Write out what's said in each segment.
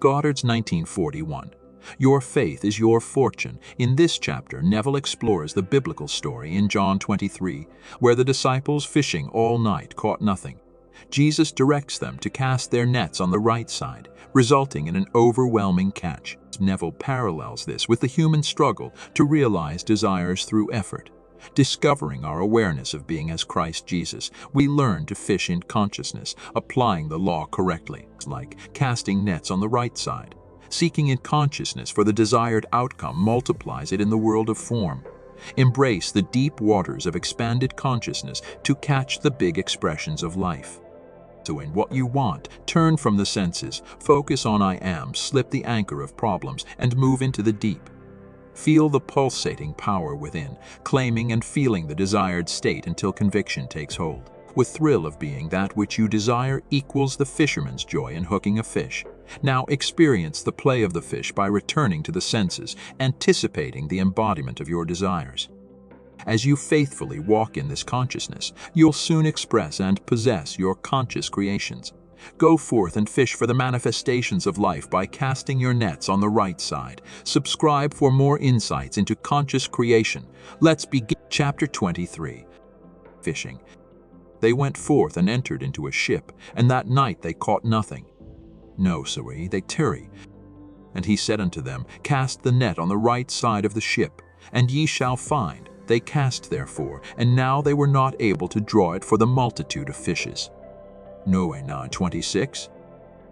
Goddard's 1941. Your faith is your fortune. In this chapter, Neville explores the biblical story in John 23, where the disciples fishing all night caught nothing. Jesus directs them to cast their nets on the right side, resulting in an overwhelming catch. Neville parallels this with the human struggle to realize desires through effort. Discovering our awareness of being as Christ Jesus, we learn to fish in consciousness, applying the law correctly, like casting nets on the right side. Seeking in consciousness for the desired outcome multiplies it in the world of form. Embrace the deep waters of expanded consciousness to catch the big expressions of life. So in what you want, turn from the senses, focus on I am, slip the anchor of problems, and move into the deep. Feel the pulsating power within, claiming and feeling the desired state until conviction takes hold. With thrill of being that which you desire equals the fisherman's joy in hooking a fish. Now experience the play of the fish by returning to the senses, anticipating the embodiment of your desires. As you faithfully walk in this consciousness, you'll soon express and possess your conscious creations. Go forth and fish for the manifestations of life by casting your nets on the right side. Subscribe for more insights into conscious creation. Let's begin. Chapter 23. Fishing. They went forth and entered into a ship, and that night they caught nothing. No, sirree, they tarry. And he said unto them, Cast the net on the right side of the ship, and ye shall find. They cast therefore, and now they were not able to draw it for the multitude of fishes. Noah 9:26.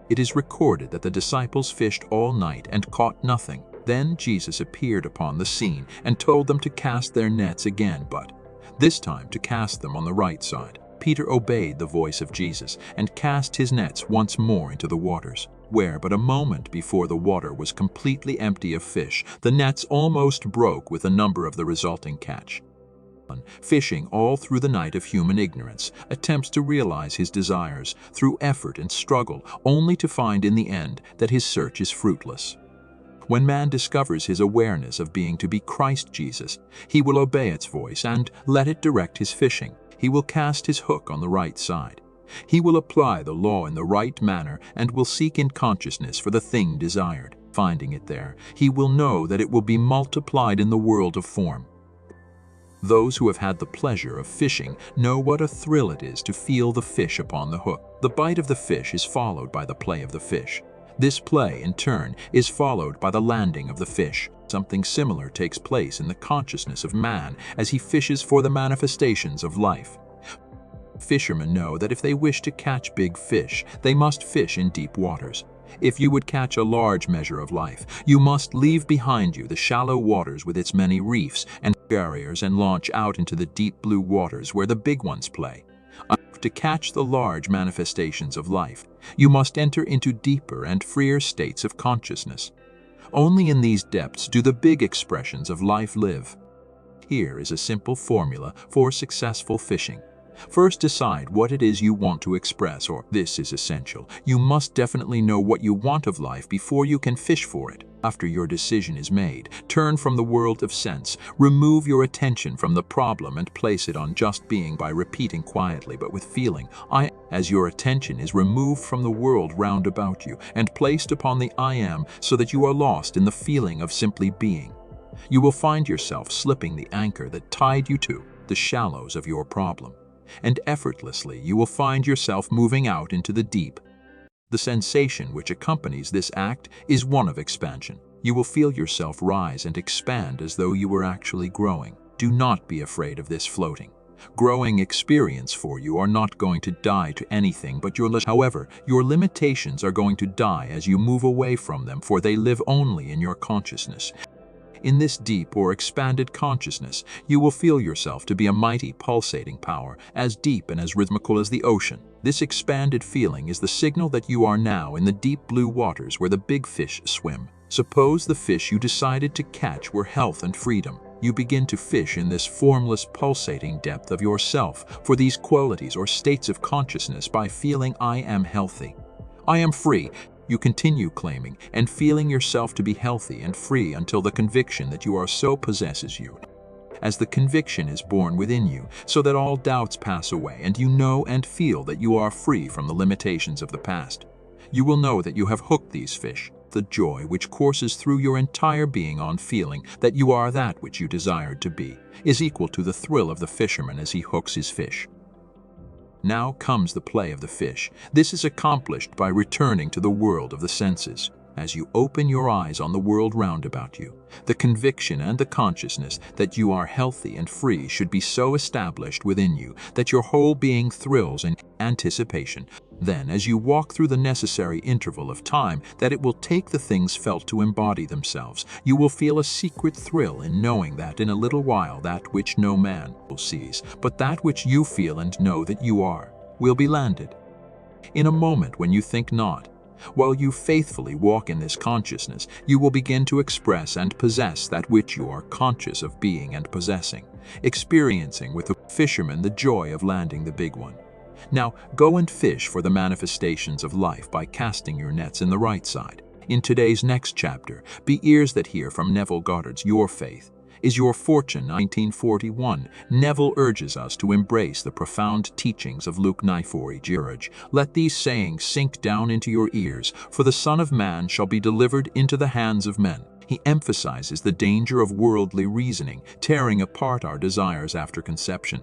It is recorded that the disciples fished all night and caught nothing. Then Jesus appeared upon the scene and told them to cast their nets again, but this time to cast them on the right side. Peter obeyed the voice of Jesus and cast his nets once more into the waters, where but a moment before the water was completely empty of fish. The nets almost broke with the number of the resulting catch. Fishing all through the night of human ignorance, attempts to realize his desires through effort and struggle, only to find in the end that his search is fruitless. When man discovers his awareness of being to be Christ Jesus, he will obey its voice and let it direct his fishing. He will cast his hook on the right side. He will apply the law in the right manner and will seek in consciousness for the thing desired. Finding it there, he will know that it will be multiplied in the world of form. Those who have had the pleasure of fishing know what a thrill it is to feel the fish upon the hook. The bite of the fish is followed by the play of the fish. This play, in turn, is followed by the landing of the fish. Something similar takes place in the consciousness of man as he fishes for the manifestations of life. Fishermen know that if they wish to catch big fish, they must fish in deep waters. If you would catch a large measure of life, you must leave behind you the shallow waters with its many reefs and barriers and launch out into the deep blue waters where the big ones play. To catch the large manifestations of life, you must enter into deeper and freer states of consciousness. Only in these depths do the big expressions of life live. Here is a simple formula for successful fishing. First, decide what it is you want to express, or this is essential. You must definitely know what you want of life before you can fish for it. After your decision is made, turn from the world of sense, remove your attention from the problem and place it on just being by repeating quietly but with feeling, I, as your attention is removed from the world round about you and placed upon the I am so that you are lost in the feeling of simply being. You will find yourself slipping the anchor that tied you to the shallows of your problem, and effortlessly you will find yourself moving out into the deep. The sensation which accompanies this act is one of expansion. You will feel yourself rise and expand as though you were actually growing. Do not be afraid of this floating. Growing experience for you are not going to die to anything but your however, your limitations are going to die as you move away from them, for they live only in your consciousness. In this deep or expanded consciousness, you will feel yourself to be a mighty pulsating power, as deep and as rhythmical as the ocean. This expanded feeling is the signal that you are now in the deep blue waters where the big fish swim. Suppose the fish you decided to catch were health and freedom. You begin to fish in this formless pulsating depth of yourself for these qualities or states of consciousness by feeling I am healthy. I am free. You continue claiming and feeling yourself to be healthy and free until the conviction that you are so possesses you. As the conviction is born within you, so that all doubts pass away and you know and feel that you are free from the limitations of the past, you will know that you have hooked these fish. the joy which courses through your entire being on feeling that you are that which you desired to be, is equal to the thrill of the fisherman as he hooks his fish. Now comes the play of the fish. This is accomplished by returning to the world of the senses. As you open your eyes on the world round about you, the conviction and the consciousness that you are healthy and free should be so established within you that your whole being thrills in anticipation. Then, as you walk through the necessary interval of time that it will take the things felt to embody themselves, you will feel a secret thrill in knowing that in a little while that which no man sees, but that which you feel and know that you are, will be landed. In a moment when you think not, while you faithfully walk in this consciousness, you will begin to express and possess that which you are conscious of being and possessing, experiencing with the fisherman the joy of landing the big one. Now, go and fish for the manifestations of life by casting your nets in the right side. In today's next chapter, be ears that hear from Neville Goddard's Your Faith is Your Fortune, 1941. Neville urges us to embrace the profound teachings of Luke 9:40. Let these sayings sink down into your ears, for the Son of Man shall be delivered into the hands of men. He emphasizes the danger of worldly reasoning, tearing apart our desires after conception.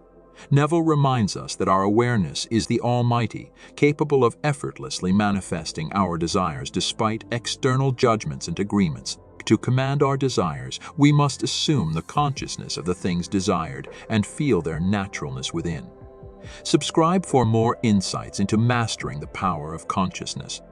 Neville reminds us that our awareness is the Almighty, capable of effortlessly manifesting our desires despite external judgments and agreements. To command our desires, we must assume the consciousness of the things desired and feel their naturalness within. Subscribe for more insights into mastering the power of consciousness.